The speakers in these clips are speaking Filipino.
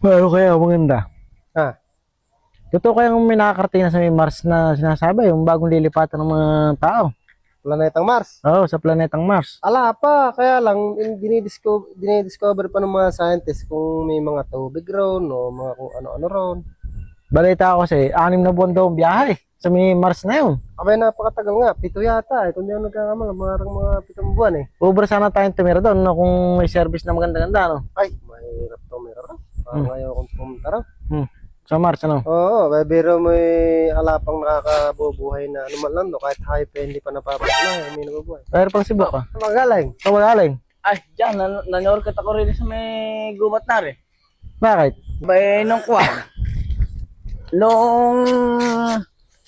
Ano kaya maganda? Ha? Totoo kayang may nakakarating na sa may Mars na sinasabi, yung bagong lilipatan ng mga tao. Planetang Mars. Oo, sa planetang Mars. Ala pa, kaya lang dinidiscover pa ng mga scientists kung may mga tubig roon o mga kung ano-ano roon. Balita ko kasi, 6 na buwan daw ang biyahe sa may Mars na yun. Abay, napakatagal nga. 7 yata eh. Kung di ako nagkakamala, mga 7 buwan eh. Ubra sana tayong tumira doon no, kung may service na maganda-ganda. No? Ay, mahirap to, meron. Parang ayaw kong pumunta raw. Sa Mars, ano? Oo, biro may alapang nakakabubuhay na ano man lang, no? Kahit hype, hindi pa napapasama, may nabubuhay. Pero pang Cebu ka. Magaling. Ito magaling. Ay, dyan, nanyorkat ako rin sa may gubat na rin. Bakit? Bay, nung kuwan. Noong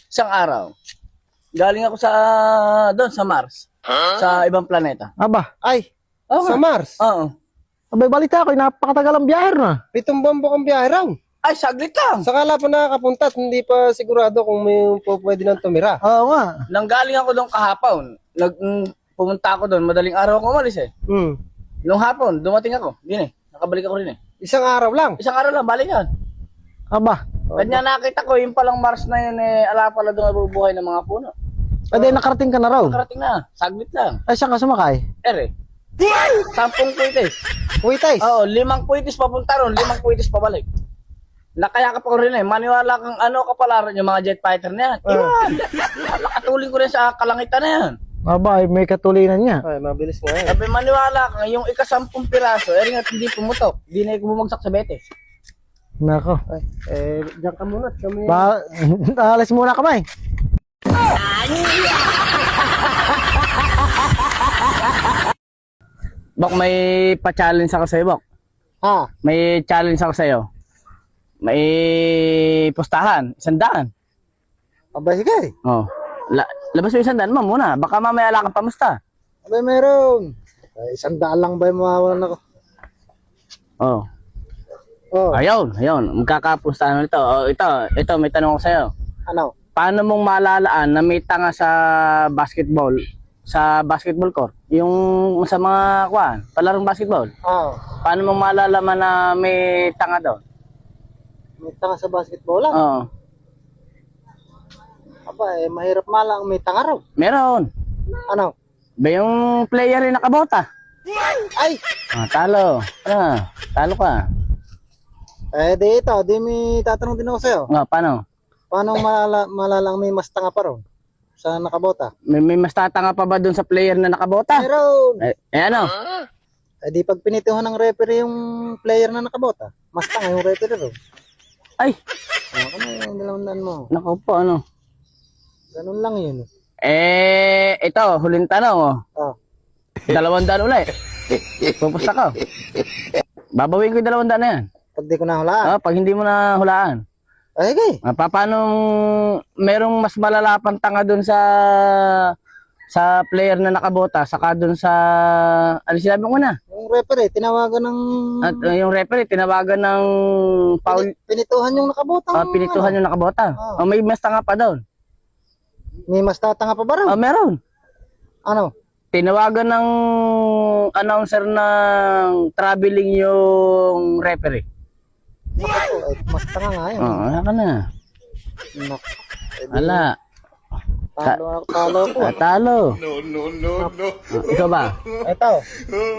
isang araw, galing ako doon sa Mars. Sa ibang planeta. Aba, Ay, Oo. sa Mars. Oo. abay balita ko, napakatagal ang biyahe na. 7 buwan po kang biyahe raw. Ay, saglit lang. Sakala pa nakakapunta at hindi pa sigurado kung may pwede nang tumira. Oo nga. Nang galing ako doon kahapon, pumunta ako doon, madaling araw ako umalis eh. Hmm. Nung hapon, dumating ako. Din eh, nakabalik ako rin eh. Isang araw lang. Isang araw lang, balik yan. Aba, Kanya nakita ko, yung palang Mars na yun eh, ala pala doon nabubuhay ng mga puno. ade nakarating ka na raw. Karating na, saglit lang. Ay, saan ka sumakay? Ere, 10 puitis. Kuitais. Oo, 5 puitis papunta ron, 5 puitis pabalik. Nakayakap ako rin eh, maniwala kang ano kapalaran yung mga jet fighter na yan. Iwan! Nakatuling ko rin sa kalangitan na yan. Aba, ay, may katulinan niya. Ay, mabilis nga eh. Sabi maniwala kang yung ika-10 piraso, eri nga hindi pumutok. Di na bumagsak sa betes. Nako. Diyan ka muna at kami. Alas muna kamay. Bak, may pa-challenge ako sa'yo, Bak. Ha? May challenge ako sa'yo. May pustahan, 100. Abay, sige. Oh. Labas mo yung 100 mo muna. Baka mamaya ala kang pamusta. Abay, meron. Ay, 100 lang ba yung mawawalan ako? Oh. Oh, Ayun. Magkakapustahan ulit ito. Oh, ito, may tanong ko sa'yo. ano? Paano mong malalaan na may tanga sa basketball court? Yung sa mga palarong basketball. Oh, Paano mong malalaman na may tanga doon? may tanga sa basketball lang. Oo. Abay, mahirap malang may tanga raw. Meron. Ano? Ba yung player yung nakabota? Ay! Talo. Talo ka. Di may tatanong din ako sa'yo. Paano? Paano malalang may mas tanga pa raw? Sa nakabota? May mas tatanga pa ba doon sa player na nakabota? Meron! Ano? Di pag pinituhan ng referee yung player na nakabota, mas tanga yung referee raw. Ay, Ano yung dalawang mo? naku po, ano? Ganun lang yun. Ito, huling tanong, oh. Oh. 200 ulit. Pupusta ko. Babawin ko yung 200 na yan. Pag di ko nahulaan. Pag hindi mo na hulaan. Ay, okay. Paano merong mas malalapang tanga doon sa player na nakabota saka doon sa ano sinabi ko na? Yung referee, tinawagan ng... At yung referee tinawagan ng foul, Pinituhan yung nakabota. pinituhan yung nakabota. Oh. May mas tanga pa doon. May mas tatanga pa ba raw? Meron. Ano? Tinawagan ng announcer ng traveling yung referee. Naku, mas tanga nga yun. Wala ka na. Naku. Wala. Talo ko. Talo. No. Ikaw ba? Ito.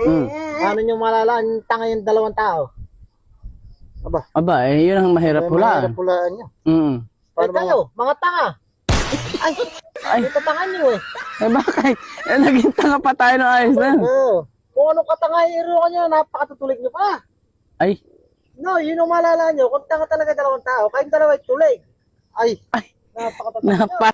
Mm. Paano nyo malalaan yung tanga yung dalawang tao? Aba, yun ang mahirap hulaan. Mahirap hulaan nyo. Paano kayo, mga tanga. Ay, Ito tanga nyo eh. bakit? Naging tanga pa tayo ng ayos na. Oo. Kung anong katanga hero nyo, napakatutulig nyo pa. Ay, No, yun ang malalaan nyo. Kung tanga talaga dalawang tao, kayong dalawa ay tulig. Ay. Napakatutulig nyo. napa